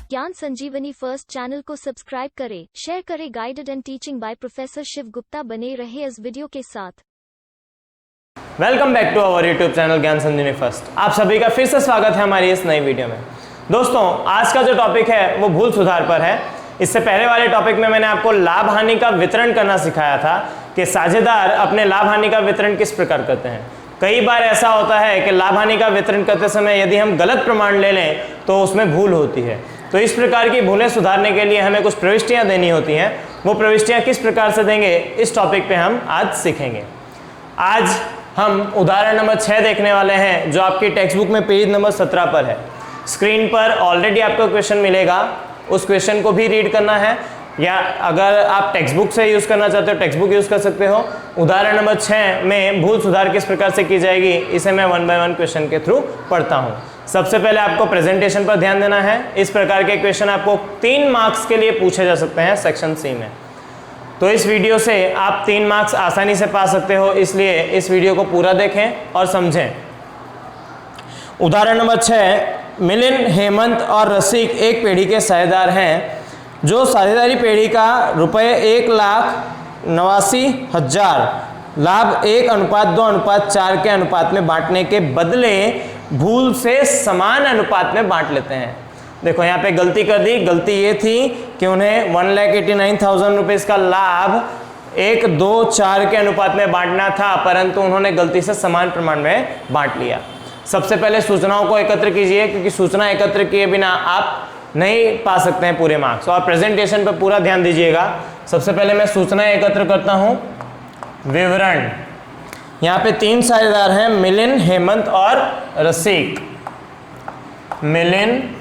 ज्ञान Sanjeevani first channel को subscribe करें, शेयर करें। Guided and teaching by professor Shiv Gupta बने रहे इस वीडियो के साथ। Welcome back to our YouTube channel Gyan Sanjeevani first. आप सभी का फिर से स्वागत है हमारी इस नई वीडियो में। दोस्तों, आज का जो टॉपिक है वो भूल सुधार पर है। इससे पहले वाले टॉपिक में मैंने आपको लाभ हानि का वितरण करना सिखाया था कि साझेदार अपने लाभ हानि का वितरण किस प्रकार करते हैं। कई बार ऐसा होता है कि लाभ हानि का वितरण करते समय यदि हम गलत प्रमाण ले लें तो उसमें भूल होती है। तो इस प्रकार की भूलें सुधारने के लिए हमें कुछ प्रविष्टियां देनी होती हैं। वो प्रविष्टियां किस प्रकार से देंगे, इस टॉपिक पे हम आज सीखेंगे। आज हम उदाहरण नंबर 6 देखने वाले हैं, जो आपकी टेक्स्ट बुक में पेज नंबर 17 पर है। स्क्रीन पर ऑलरेडी आपको क्वेश्चन मिलेगा, उस क्वेश्चन को भी रीड करना है, या अगर आप टेक्स्ट बुक से यूज़ करना चाहते हो टेक्स्ट बुक यूज़ कर सकते हो। उदाहरण नंबर 6 में भूल सुधार किस प्रकार से की जाएगी, इसे मैं 1 बाय 1 क्वेश्चन के थ्रू पढ़ता हूँ। सबसे पहले आपको प्रेजेंटेशन पर ध्यान देना है। इस प्रकार के क्वेश्चन आपको 3 मार्क्स के लिए पूछे जा सकते हैं सेक्शन सी में। तो इस वीडियो से आप 3 मार्क्स आसानी से पा सकते हो, इसलिए इस वीडियो को पूरा देखें और समझें। उदाहरण नंबर 6, मिलिंद, हेमंत और रसिक एक पीढ़ी के साझेदार हैं, जो साझेदारी पीढ़ी का रुपये 1,89,000 लाभ 1:2:4 के अनुपात में बांटने के बदले भूल से समान अनुपात में बांट लेते हैं। देखो यहाँ पे गलती कर दी। गलती ये थी कि उन्हें 1,89,000 रुपीज़ का लाभ 1:2:4 के अनुपात में बांटना था, परंतु उन्होंने गलती से समान प्रमाण में बांट लिया। सबसे पहले सूचनाओं को एकत्र कीजिए, क्योंकि सूचना एकत्र किए बिना आप नहीं पा सकते हैं पूरे मार्क्स। और प्रेजेंटेशन पर पूरा ध्यान दीजिएगा। सबसे पहले मैं सूचना एकत्र करता हूँ। विवरण, यहाँ पे 3 साझेदार हैं, मिलिंद, हेमंत और रसिक। मिलिंद,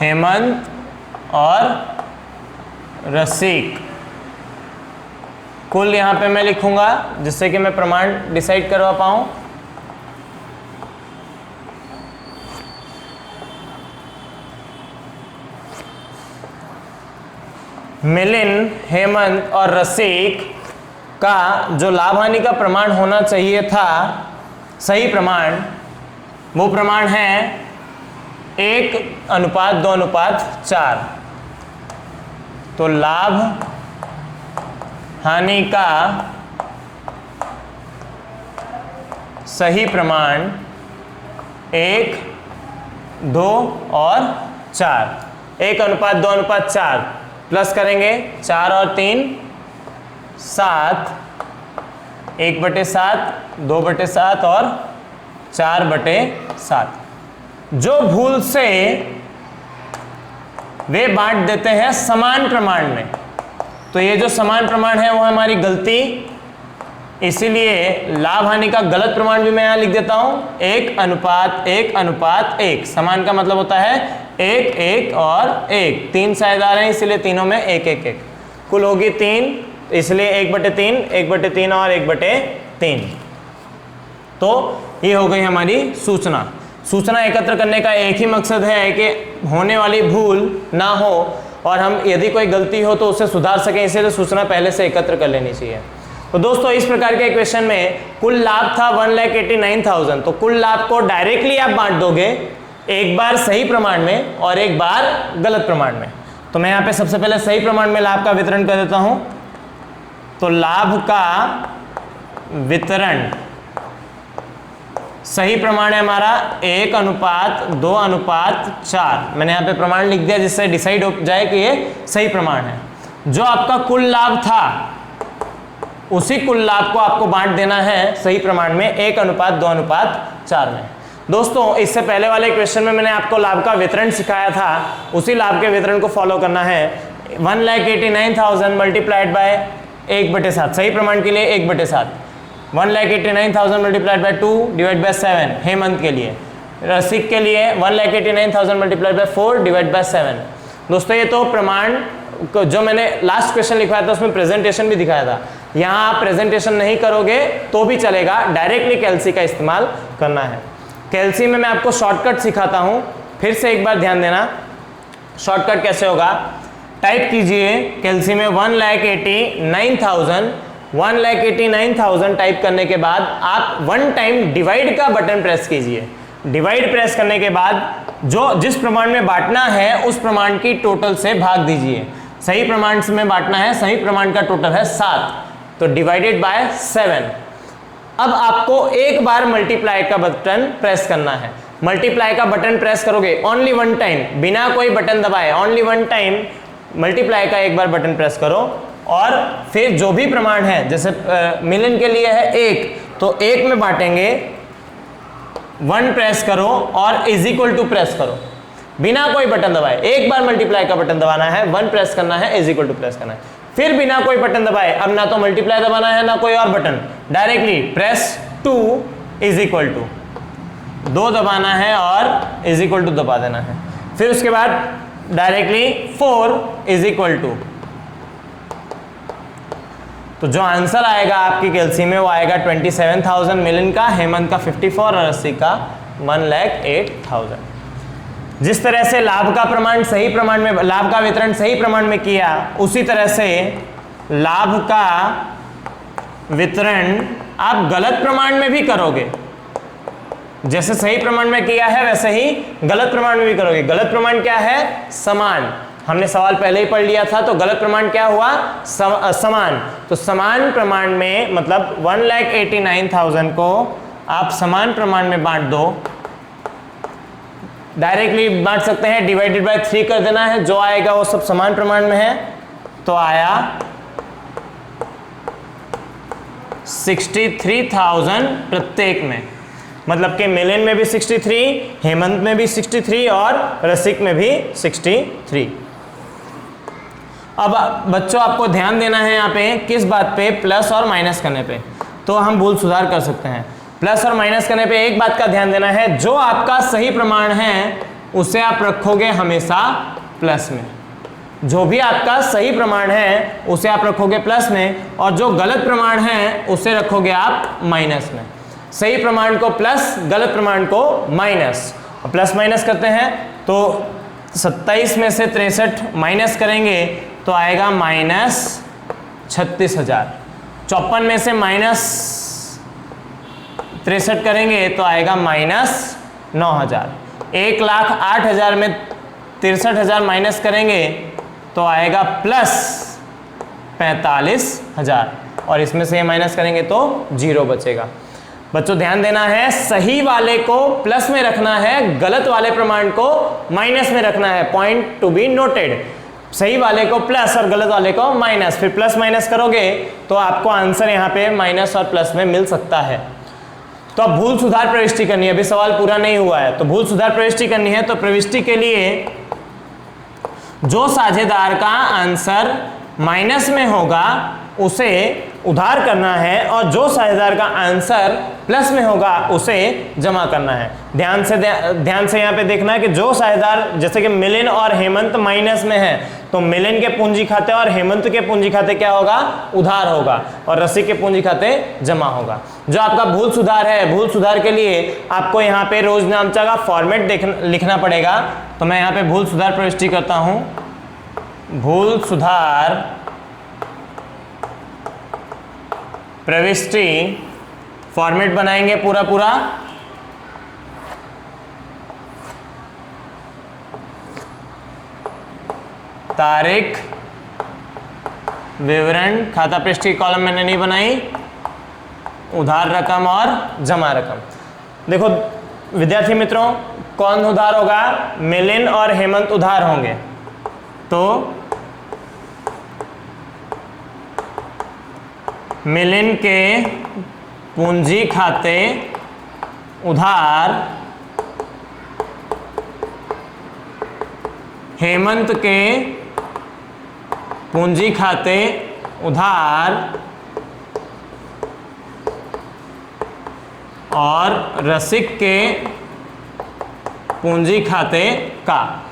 हेमंत और रसिक। कुल यहाँ पे मैं लिखूंगा जिससे कि मैं प्रमाण डिसाइड करवा पाऊँ। मिलिंद, हेमंत और रसिक का जो लाभ हानि का प्रमाण होना चाहिए था, सही प्रमाण, वो प्रमाण है 1:2:4। तो लाभ हानि का सही प्रमाण 1, 2 और 4। 1:2:4 प्लस करेंगे 4 और 3 7, 1/7, 2/7 और 4/7। जो भूल से वे बांट देते हैं समान प्रमाण में, तो ये जो समान प्रमाण है वो हमारी गलती, इसीलिए लाभ हानि का गलत प्रमाण भी मैं यहां लिख देता हूं 1:1:1। समान का मतलब होता है 1, 1 और 1। 3 साझेदार हैं, इसलिए तीनों में 1, 1, 1। कुल होगी 3, इसलिए 1/3, 1/3 और 1/3। तो ये हो गई हमारी सूचना। सूचना एकत्र करने का एक ही मकसद है कि होने वाली भूल ना हो और हम यदि कोई गलती हो तो उसे सुधार सकें, इसलिए सूचना पहले से एकत्र कर लेनी चाहिए। तो दोस्तों, इस प्रकार के क्वेश्चन में कुल लाभ था 1,89,000। तो कुल लाभ को डायरेक्टली आप बांट दोगे, एक बार सही प्रमाण में और एक बार गलत प्रमाण में। तो मैं यहाँ पे सबसे पहले सही प्रमाण में लाभ का वितरण कर देता हूँ। तो लाभ का वितरण सही प्रमाण है हमारा 1:2:4। मैंने यहाँ पे प्रमाण लिख दिया जिससे डिसाइड हो जाए कि ये सही प्रमाण है। जो आपका कुल लाभ था उसी कुल लाभ को आपको बांट देना है सही प्रमाण में 1:2:4 में। दोस्तों, इससे पहले वाले क्वेश्चन में मैंने आपको लाभ का वितरण सिखाया था, उसी लाभ के वितरण को फॉलो करना है। 1,89,000 मल्टीप्लाइड बाय 1/7, सही प्रमाण के लिए 1/7। 1,89,000 multiplied by 2 divide by 7 Hemant के लिए। रसिक के लिए 1,89,000 मल्टीप्लाइड बाय 4 डिवाइड बाय 7। दोस्तों, ये तो प्रमाण जो मैंने लास्ट क्वेश्चन लिखवाया था उसमें प्रेजेंटेशन भी दिखाया था। यहाँ आप प्रेजेंटेशन नहीं करोगे तो भी चलेगा, डायरेक्टली कैलसी का इस्तेमाल करना है। कैलसी में मैं आपको शॉर्टकट सिखाता हूँ, फिर से एक बार ध्यान देना। शॉर्टकट कैसे होगा, टाइप कीजिए कैलसी में 1,89,000 टाइप करने के बाद आप 1 टाइम डिवाइड का बटन प्रेस कीजिए। डिवाइड प्रेस करने के बाद जो जिस प्रमाण में बांटना है उस प्रमाण की टोटल से भाग दीजिए। सही प्रमाण में बांटना है, सही प्रमाण का टोटल है 7, तो डिवाइडेड बाय 7। अब आपको एक बार मल्टीप्लाई का बटन प्रेस करना है। मल्टीप्लाई का बटन प्रेस करोगे ओनली 1 टाइम, बिना कोई बटन दबाए ओनली 1 टाइम मल्टीप्लाई का एक बार बटन प्रेस करो और फिर जो भी प्रमाण है, जैसे मिलियन के लिए है 1, तो 1 में बांटेंगे, 1 प्रेस करो और इज इक्वल टू प्रेस करो बिना कोई बटन दबाए। एक बार मल्टीप्लाई का बटन दबाना है, 1 प्रेस करना है, इज इक्वल टू प्रेस करना है, फिर बिना कोई बटन दबाए। अब ना तो मल्टीप्लाई दबाना है ना कोई और button, directly press 2 is equal to 2 दबाना है और इज इक्वल टू दबा देना है। फिर उसके बाद डायरेक्टली 4 इज इक्वल टू, तो जो आंसर आएगा आपकी कैलसी में वो आएगा 27,000 मिलियन का, हेमंत का 54 और रसिक का 1,08,000। जिस तरह से लाभ का प्रमाण सही प्रमाण में, लाभ का वितरण सही प्रमाण में किया, उसी तरह से लाभ का वितरण आप गलत प्रमाण में भी करोगे। जैसे सही प्रमाण में किया है वैसे ही गलत प्रमाण में भी करोगे। गलत प्रमाण क्या है? समान। हमने सवाल पहले ही पढ़ लिया था, तो गलत प्रमाण क्या हुआ? समान। तो समान प्रमाण में मतलब 1,89,000 को आप समान प्रमाण में बांट दो। डायरेक्टली बांट सकते हैं, डिवाइडेड बाय 3 कर देना है, जो आएगा वो सब समान प्रमाण में है, तो आया 63,000 प्रत्येक में। मतलब कि मिलियन में भी 63, हेमंत में भी 63 और रसिक में भी 63। अब बच्चों आपको ध्यान देना है यहाँ पे किस बात पे? प्लस और माइनस करने पे। तो हम भूल सुधार कर सकते हैं। प्लस और माइनस करने पे एक बात का ध्यान देना है, जो आपका सही प्रमाण है उसे आप रखोगे हमेशा प्लस में। जो भी आपका सही प्रमाण है उसे आप रखोगे प्लस में, और जो गलत प्रमाण है उसे रखोगे आप माइनस में। सही प्रमाण को प्लस, गलत प्रमाण को माइनस। प्लस माइनस करते हैं तो 27 में से 63 माइनस करेंगे तो आएगा माइनस 36,000। 54 में से माइनस 63 करेंगे तो आएगा माइनस 9,000। 1,08,000 में 63,000 माइनस करेंगे तो आएगा प्लस 45,000, और इसमें से ये माइनस करेंगे तो 0 बचेगा। बच्चों ध्यान देना है, सही वाले को प्लस में रखना है, गलत वाले प्रमाण को माइनस में रखना है। Point to be noted. सही वाले को प्लस और गलत वाले को माइनस, फिर प्लस माइनस करोगे तो आपको आंसर यहाँ पे माइनस और प्लस में मिल सकता है। तो अब भूल सुधार प्रविष्टि करनी है। अभी सवाल पूरा नहीं हुआ है, तो भूल सुधार प्रविष्टि करनी है। तो प्रविष्टि के लिए जो साझेदार का आंसर माइनस में होगा उसे उधार करना है, और जो साझेदार का आंसर प्लस में होगा उसे जमा करना है। ध्यान से यहाँ पे देखना है कि जो साझेदार, जैसे कि मिलियन और हेमंत माइनस में है, तो मिलियन के पूंजी खाते और हेमंत के पूंजी खाते क्या होगा? उधार होगा, और रसिक के पूंजी खाते जमा होगा। जो आपका भूल सुधार है, भूल सुधार के लिए आपको यहाँ पे रोज नामचा का फॉर्मेट लिखना पड़ेगा। तो मैं यहाँ पे भूल सुधार प्रविष्टि करता हूँ। भूल सुधार प्रविष्टि फॉर्मेट बनाएंगे पूरा। तारीख, विवरण, खाता पृष्ठ की कॉलम मैंने नहीं बनाई, उधार रकम और जमा रकम। देखो विद्यार्थी मित्रों, कौन उधार होगा? मिलियन और हेमंत उधार होंगे, तो मिलियन के पूंजी खाते उधार, हेमंत के पूंजी खाते उधार, और रसिक के पूंजी खाते का।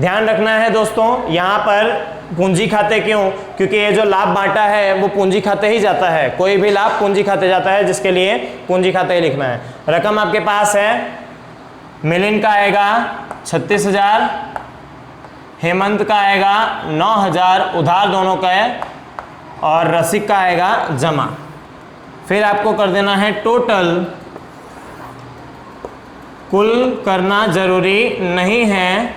ध्यान रखना है दोस्तों, यहाँ पर पूंजी खाते क्यों? क्योंकि ये जो लाभ बांटा है वो पूंजी खाते ही जाता है। कोई भी लाभ पूंजी खाते जाता है, जिसके लिए पूंजी खाते ही लिखना है। रकम आपके पास है, मिलियन का आएगा 36,000, हेमंत का आएगा 9,000 उधार दोनों का है, और रसिक का आएगा जमा। फिर आपको कर देना है टोटल, कुल करना जरूरी नहीं है,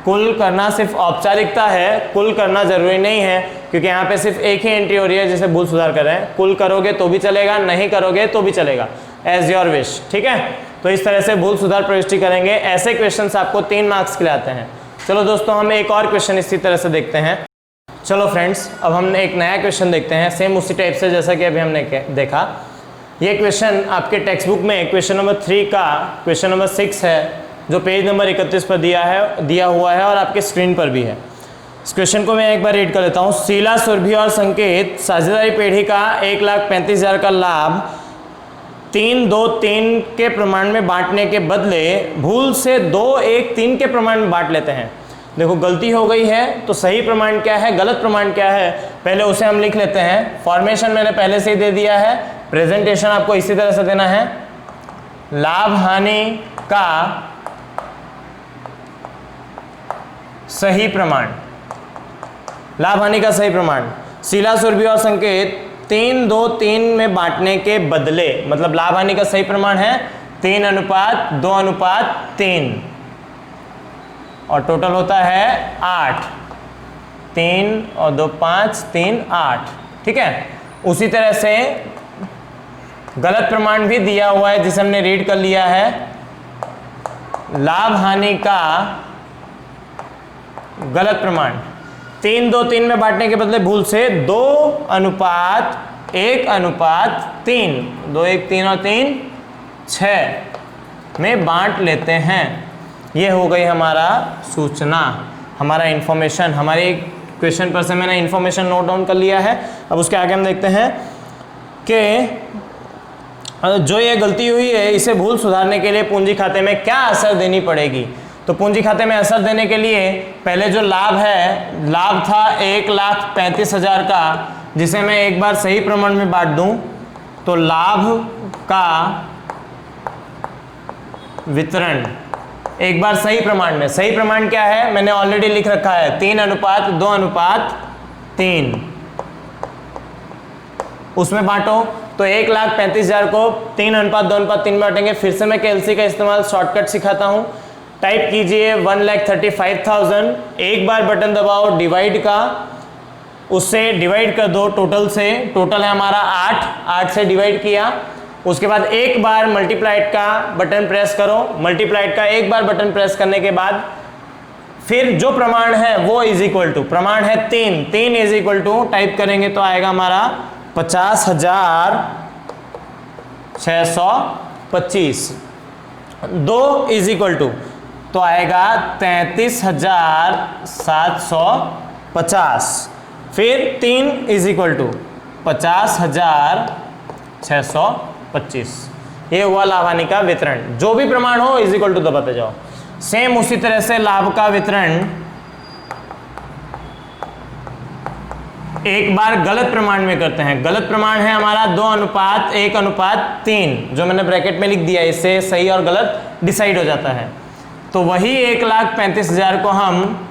कुल करना सिर्फ औपचारिकता है, कुल करना जरूरी नहीं है, क्योंकि यहाँ पे सिर्फ एक ही एंट्री हो रही है जिसे भूल सुधार कर रहे हैं। कुल करोगे तो भी चलेगा, नहीं करोगे तो भी चलेगा, एज योर विश। ठीक है, तो इस तरह से भूल सुधार प्रविष्टि करेंगे। ऐसे क्वेश्चंस आपको 3 मार्क्स के लिए आते हैं। चलो दोस्तों, हम एक और क्वेश्चन इसी तरह से देखते हैं। चलो फ्रेंड्स, अब हम एक नया क्वेश्चन देखते हैं, सेम उसी टाइप से जैसा कि अभी हमने देखा। ये क्वेश्चन आपके टेक्स्ट बुक में क्वेश्चन नंबर 3 का क्वेश्चन नंबर 6 है, जो पेज नंबर 31 पर दिया हुआ है और आपके स्क्रीन पर भी है। इस क्वेश्चन को मैं एक बार रीड कर लेता हूँ। शीला, सुरभि और संकेत साझेदारी पेढ़ी का 1,35,000 का लाभ 3-2-3 के प्रमाण में बांटने के बदले भूल से 2-1-3 के प्रमाण में बांट लेते हैं। देखो, गलती हो गई है तो सही प्रमाण क्या है, गलत प्रमाण क्या है, पहले उसे हम लिख लेते हैं। फॉर्मेशन मैंने पहले से ही दे दिया है, प्रेजेंटेशन आपको इसी तरह से देना है। लाभ हानि का सही प्रमाण, लाभ हानि का सही प्रमाण, शीला, सुरभि और संकेत 3-2-3 में बांटने के बदले, मतलब लाभ हानि का सही प्रमाण है 3:2:3, और टोटल होता है 8। 3 और 2 5, 3 8। ठीक है, उसी तरह से गलत प्रमाण भी दिया हुआ है जिसे हमने रीड कर लिया है। लाभ हानि का गलत प्रमाण 3:2:3 में बांटने के बदले भूल से 2:1:3, 2-1-3 और 3 6 में बांट लेते हैं। ये हो गई हमारा सूचना, हमारा इंफॉर्मेशन। हमारे क्वेश्चन पर से मैंने इंफॉर्मेशन नोट डाउन कर लिया है। अब उसके आगे हम देखते हैं कि जो ये गलती हुई है इसे भूल सुधारने के लिए पूंजी खाते में क्या असर देनी पड़ेगी। तो पूंजी खाते में असर देने के लिए पहले जो लाभ है, लाभ था 1,35,000 का, जिसे मैं एक बार सही प्रमाण में बांट दूं तो लाभ का वितरण एक बार सही प्रमाण में, सही प्रमाण क्या है मैंने ऑलरेडी लिख रखा है, 3:2:3, उसमें बांटो। तो 1,35,000 को 3:2:3 में बांटेंगे। फिर से मैं कैलसी का इस्तेमाल शॉर्टकट सिखाता हूं। टाइप कीजिए 1,35,000, एक बार बटन दबाओ डिवाइड का, उससे डिवाइड कर दो टोटल से, टोटल है हमारा 8 से डिवाइड किया। उसके बाद एक बार मल्टीप्लाइड का बटन प्रेस करो, मल्टीप्लाइड का एक बार बटन प्रेस करने के बाद फिर जो प्रमाण है वो इज इक्वल टू, प्रमाण है 3 इज इक्वल टू टाइप करेंगे तो आएगा हमारा 50,625। 2 इज इक्वल टू तो आएगा 33,750। फिर 3 इज इक्वल टू 50,625। ये हुआ लाभ हानि का वितरण। जो भी प्रमाण हो इज इक्वल टू दबाते जाओ। सेम उसी तरह से लाभ का वितरण एक बार गलत प्रमाण में करते हैं। गलत प्रमाण है हमारा 2:1:3, जो मैंने ब्रैकेट में लिख दिया, इससे सही और गलत डिसाइड हो जाता है। तो वही 1,35,000 को हम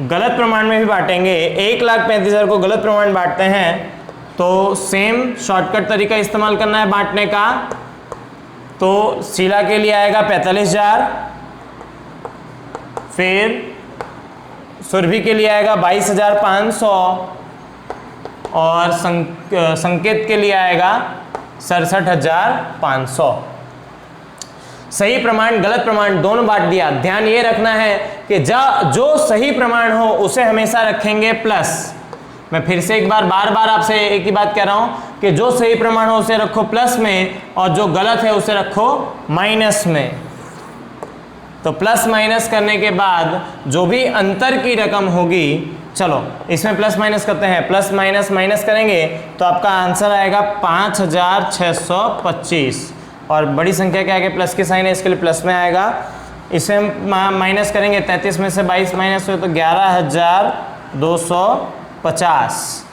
गलत प्रमाण में भी बांटेंगे। 1,35,000 को गलत प्रमाण बांटते हैं तो सेम शॉर्टकट तरीका इस्तेमाल करना है बांटने का। तो शीला के लिए आएगा 45,000, फिर सुरभि के लिए आएगा 22,500 और संकेत के लिए आएगा 67,500। सही प्रमाण गलत प्रमाण दोनों बांट दिया। ध्यान ये रखना है कि जो सही प्रमाण हो उसे हमेशा रखेंगे प्लस। मैं फिर से एक बार बार आपसे एक ही बात कह रहा हूं कि जो सही प्रमाण हो उसे रखो प्लस में और जो गलत है उसे रखो माइनस में। तो प्लस माइनस करने के बाद जो भी अंतर की रकम होगी, चलो इसमें प्लस माइनस करते हैं, प्लस माइनस माइनस करेंगे तो आपका आंसर आएगा 5,625। और बड़ी संख्या के आगे प्लस की साइन है इसके लिए प्लस में आएगा। इसे हम माइनस करेंगे, 33 में से 22 माइनस हुए तो 11,250।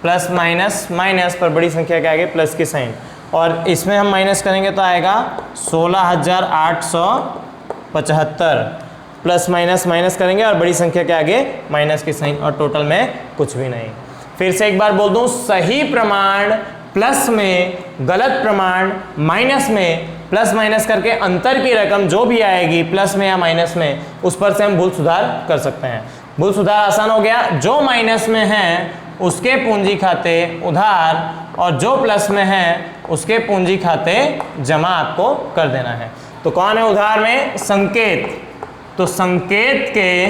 प्लस माइनस माइनस पर बड़ी संख्या के आगे प्लस की साइन, और इसमें हम माइनस करेंगे तो आएगा 16,875। प्लस माइनस माइनस करेंगे और बड़ी संख्या के आगे माइनस की साइन और टोटल में कुछ भी नहीं। फिर से एक बार बोल दूं, सही प्रमाण प्लस में, गलत प्रमाण माइनस में, प्लस माइनस करके अंतर की रकम जो भी आएगी प्लस में या माइनस में, उस पर से हम भूल सुधार कर सकते हैं। भूल सुधार आसान हो गया, जो माइनस में है उसके पूंजी खाते उधार और जो प्लस में है उसके पूंजी खाते जमा आपको कर देना है। तो कौन है उधार में? संकेत। तो संकेत के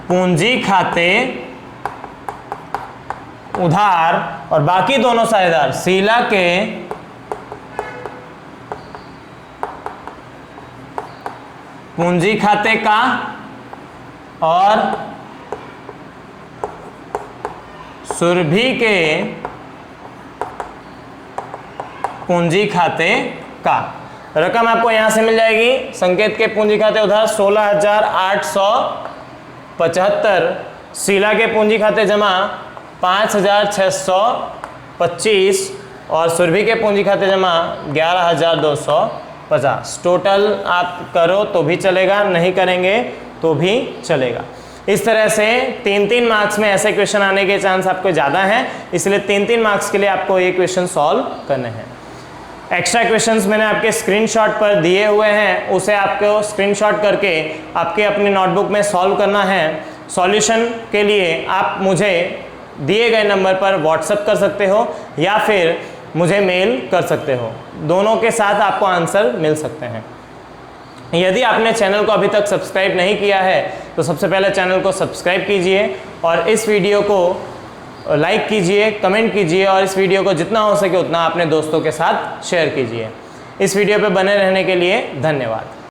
पूंजी खाते उधार और बाकी दोनों साझेदार शीला के पूंजी खाते का और सुरभि के पूंजी खाते का। रकम आपको यहां से मिल जाएगी। संकेत के पूंजी खाते उधार 16,875, शीला के पूंजी खाते जमा 5,625 और सुरभि के पूंजी खाते जमा 11,250। टोटल आप करो तो भी चलेगा, नहीं करेंगे तो भी चलेगा। इस तरह से 3-3 मार्क्स में ऐसे क्वेश्चन आने के चांस आपको ज़्यादा हैं, इसलिए 3-3 मार्क्स के लिए आपको ये क्वेश्चन सॉल्व करने हैं। एक्स्ट्रा क्वेश्चंस मैंने आपके स्क्रीनशॉट पर दिए हुए हैं, उसे आपको स्क्रीनशॉट करके आपके अपनी नोटबुक में सॉल्व करना है। सॉल्यूशन के लिए आप मुझे दिए गए नंबर पर व्हाट्सएप कर सकते हो या फिर मुझे मेल कर सकते हो, दोनों के साथ आपको आंसर मिल सकते हैं। यदि आपने चैनल को अभी तक सब्सक्राइब नहीं किया है तो सबसे पहले चैनल को सब्सक्राइब कीजिए और इस वीडियो को लाइक कीजिए, कमेंट कीजिए और इस वीडियो को जितना हो सके उतना अपने दोस्तों के साथ शेयर कीजिए। इस वीडियो पे बने रहने के लिए धन्यवाद।